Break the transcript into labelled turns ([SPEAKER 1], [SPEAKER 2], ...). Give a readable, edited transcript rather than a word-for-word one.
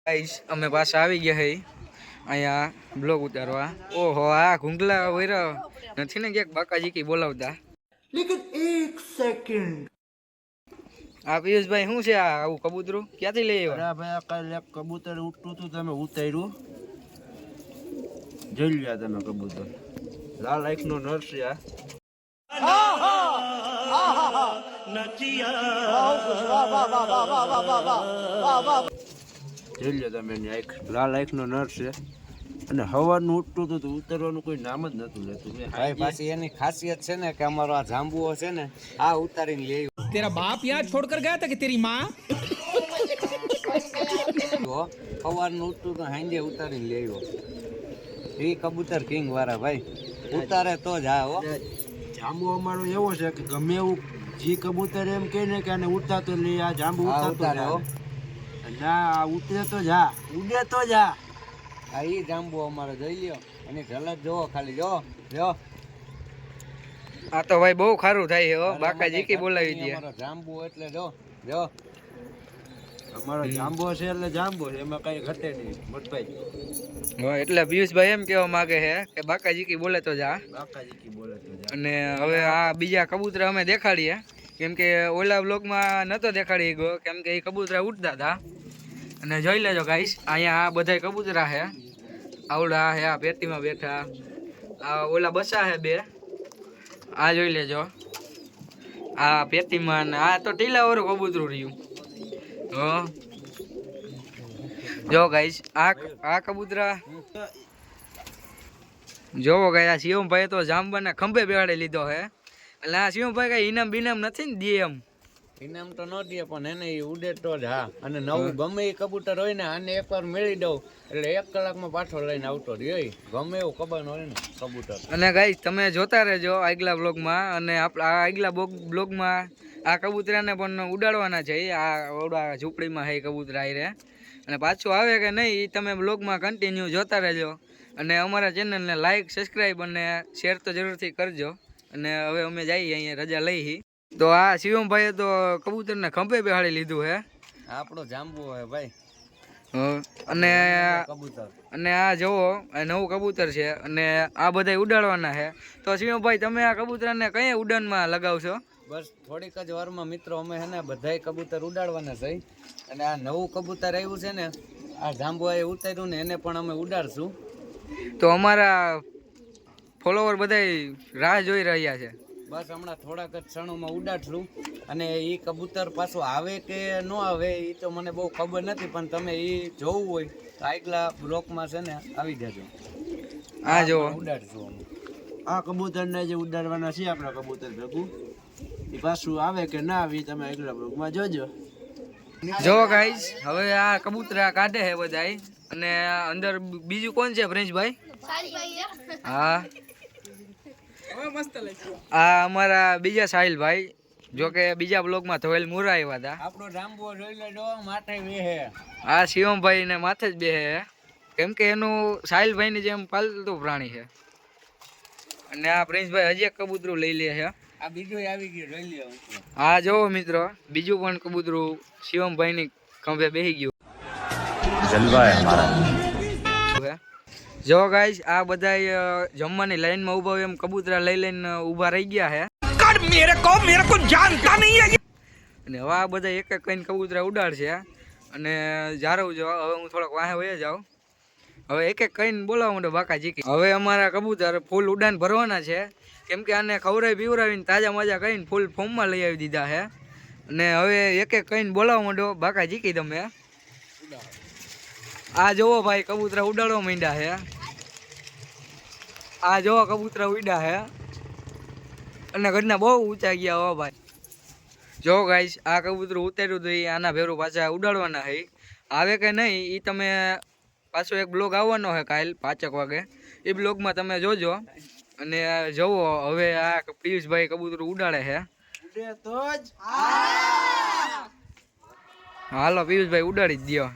[SPEAKER 1] Guys અમે પાછા આવી ગયા હે અહીંયા બ્લોગ ઉતારવા. ઓહો આ ઘુંગલા વૈરા નથી ને ક્યાંક બાકાજી કી બોલાવતા. લેકિન 1 સેકન્ડ આ પિયુષભાઈ શું છે આ આવું કબૂતરું ક્યાંથી લઈ આવ્યા?
[SPEAKER 2] અરે ભાઈ કાલે એક કબૂતર ઉડતું હતું તમે ઉતાર્યું જોઈ લ્યા તમે કબૂતર લાલ આંખ નો નર છે આ જોઈ લ્યો તમે એની આંખ લાલ આંખ નો નર છે અને હવાનું ઉડતું હતું તો ઉતરવાનું કોઈ નામ જ નતું લેતું
[SPEAKER 3] ભાઈ. પાછી એની ખાસિયત છે ને કે અમારો આ જાંબુઓ છે ને આ ઉતારીને લઈ આવ્યો.
[SPEAKER 4] तेरा बाप यहाँ छोड़कर गया था कि तेरी माँ?
[SPEAKER 3] હવાનું ઉડતું તો હાંજે ઉતારીને લઈ આવ્યો. એ કબૂતર કિંગ વાળા ભાઈ ઉતારે તો જ આ હો.
[SPEAKER 2] જાંબુ અમારો એવો છે કે ગમે એવું જે કબૂતર એમ કહે ને કે આને ઉડતા તો નહીં આ જાંબુ ઉતારે હો. ના આ ઉતરે તો જા ઉડે તો જા.
[SPEAKER 3] આ ઈ જાંબુ અમારો જોઈ લ્યો અને ઝલક જોવો ખાલી જો
[SPEAKER 1] આ તો ભાઈ બહુ ખારું થાય હો. બાકાજી કી બોલાવી દે
[SPEAKER 3] અમારો જાંબુ એટલે જો
[SPEAKER 2] અમારો જાંબો છે એટલે જાંબો છે એમાં કઈ ઘટે નહીં મોટભાઈ.
[SPEAKER 1] એટલે પિયુષભાઈ એમ કહેવા માંગે છે કે બાકાજી કી બોલે તો જા.
[SPEAKER 2] બાકાજી કી બોલે તો જા.
[SPEAKER 1] અને હવે આ બીજા કબૂતરા અમે દેખાડીએ કેમ કે ઓલા બ્લોગમાં નતો દેખાડી ગયો કેમ કે એ કબૂતરા ઉડતા હતા. અને જોઈ લેજો ગાઈસ અહીંયા આ બધા કબૂતરા છે. આવડા હે આ પેટીમાં બેઠા આ ઓલા બસા હે બે આ જોઈ લેજો આ પેટીમાં આ તો ટીલા વાળું કબૂતરું રહ્યું. જો ગાઈસ આ કબૂતરા જોવો ગયા શિવમભાઈ તો જાંબાના ખંભે બેહાડી લીધો હે. એટલે આ શિવમભાઈ કઈ ઇનામ બિનામ નથી ને દે એમ?
[SPEAKER 3] ઇનામ તો ન દે પણ એને ઈ ઉડે તો જ હા. અને નવું ગમે એ કબૂતર હોય ને આને એકવાર મેળવી દઉં એટલે 1 કલાકમાં પાછો લઈને આવતો રહ્યો ગમે એવું ખબર હોય ને કબૂતર.
[SPEAKER 1] અને ગાઈસ તમે જોતા રહેજો આગલા બ્લોગમાં. અને આપણા આગલા બ્લોગમાં આ કબૂતરાને પણ ઉડાડવાના છે. આ ઓડા ઝૂંપડીમાં હે કબૂતરા આવી રહ્યા અને પાછું આવે કે નહીં એ તમે બ્લોગમાં કન્ટિન્યુ જોતા રહેજો. અને અમારા ચેનલને લાઈક સબસ્ક્રાઈબ અને શેર તો જરૂરથી કરજો. અને હવે અમે જઈએ અહીંયા રજા લઈ. તો આ શિવમભાઈએ તો કબૂતરને ખંભે બેહાડી લીધું હે.
[SPEAKER 3] આપણો જાંબુ હે ભાઈ.
[SPEAKER 1] અને
[SPEAKER 3] કબૂતર
[SPEAKER 1] અને આ જોવો આ નવું કબૂતર છે અને આ બધા ઉડાડવાના છે. તો શિવમભાઈ તમે આ કબૂતરને કઈ ઉડાનમાં લગાવશો?
[SPEAKER 3] બસ થોડીક જ વારમાં મિત્રો અમે હે ને બધાય કબૂતર ઉડાડવાના છે. અને આ નવું કબૂતર આવ્યું છે ને આ જાંબુઆએ ઉતાર્યું ને એને પણ અમે ઉડાડશું.
[SPEAKER 1] તો અમારા ફોલોવર બધાય રાહ જોઈ રહ્યા છે.
[SPEAKER 3] બસ હમણાં થોડાક જ ક્ષણોમાં ઉડાડશું. અને એ કબૂતર પાછું આવે કે ન આવે એ તો મને બહુ ખબર નથી પણ તમે એ જોવું હોય તો આગલા બ્લોકમાં છે ને આવી જજો.
[SPEAKER 1] આ જો
[SPEAKER 3] ઉડાડશું અમે.
[SPEAKER 2] આ કબૂતરને જે ઉડાડવાના છે આપણા કબૂતર ભેગું એ પાછું આવે કે ના આવે તમે આગલા બ્લોગમાં જોજો.
[SPEAKER 1] જો ગાઈસ હવે આ કબૂતરા કાઢે છે બધાય. અને અંદર બીજું કોણ છે પ્રિન્સભાઈ? હા આ અમારા બીજા સાહિલભાઈ જો કે બીજા બ્લોગમાં ધોયેલ મુરા આવ્યા હતા.
[SPEAKER 3] આપણો જાંબુ જોઈ લેજો માથે બેહે.
[SPEAKER 1] આ શિવમભાઈ ને માથે જ બેહે કેમ કે એનું સાહિલભાઈની જેમ પાલતું પ્રાણી છે. અને આ પ્રિન્સભાઈ હજી એક કબૂતરું લઈ લે છે.
[SPEAKER 3] આ બીજું આવી ગયું જોઈ લ્યો.
[SPEAKER 1] આ જોવો મિત્રો બીજું પણ કબૂતરું શિવમભાઈની ખંભે બેસી ગયું. જો ગાઈસ આ બધા જમવાની લાઈનમાં ઉભા હોય એમ કબૂતરા લઈ લઈને ઉભા રહી ગયા છે. મેરે કો જાનતા નહીં હે. અને હવે આ બધા એક એક કઈને કબૂતરા ઉડાડશે. અને જારવ જો હવે હું થોડોક વાહે વહી જાઉં. હવે એક એક કઈને બોલાવવા માંડો બાકાજી કી. હવે અમારા કબૂતર ફૂલ ઉડાન ભરવાના છે કેમ કે આને ખવડાવી પીવડાવીને તાજા મજા કરીને ફૂલ ફોર્મમાં લઈ આવી દીધા છે. અને હવે એક એક કઈને બોલાવવા માંડો બાકાજી કી તમે. આ જોવો ભાઈ કબૂતરા ઉડાડવા માંડ્યા છે. આ જોવો કબૂતરા ઉડ્યા છે અને ઘરના બહુ ઊંચા ગયા હો ભાઈ. જો ગાઈસ આ કબૂતરું ઉતાર્યું તો એ આના ભેરું પાછા ઉડાડવાના છે. આવે કે નહીં એ તમે પાછો એક બ્લોગ આવવાનો છે કાલ 5 વાગે એ બ્લોગમાં તમે જોજો. અને જોવો હવે આ પિયુષભાઈ કબૂતરું ઉડાડે છે.
[SPEAKER 2] ઉડે તો જ
[SPEAKER 1] હાલો પિયુષભાઈ ઉડાડી જ દો.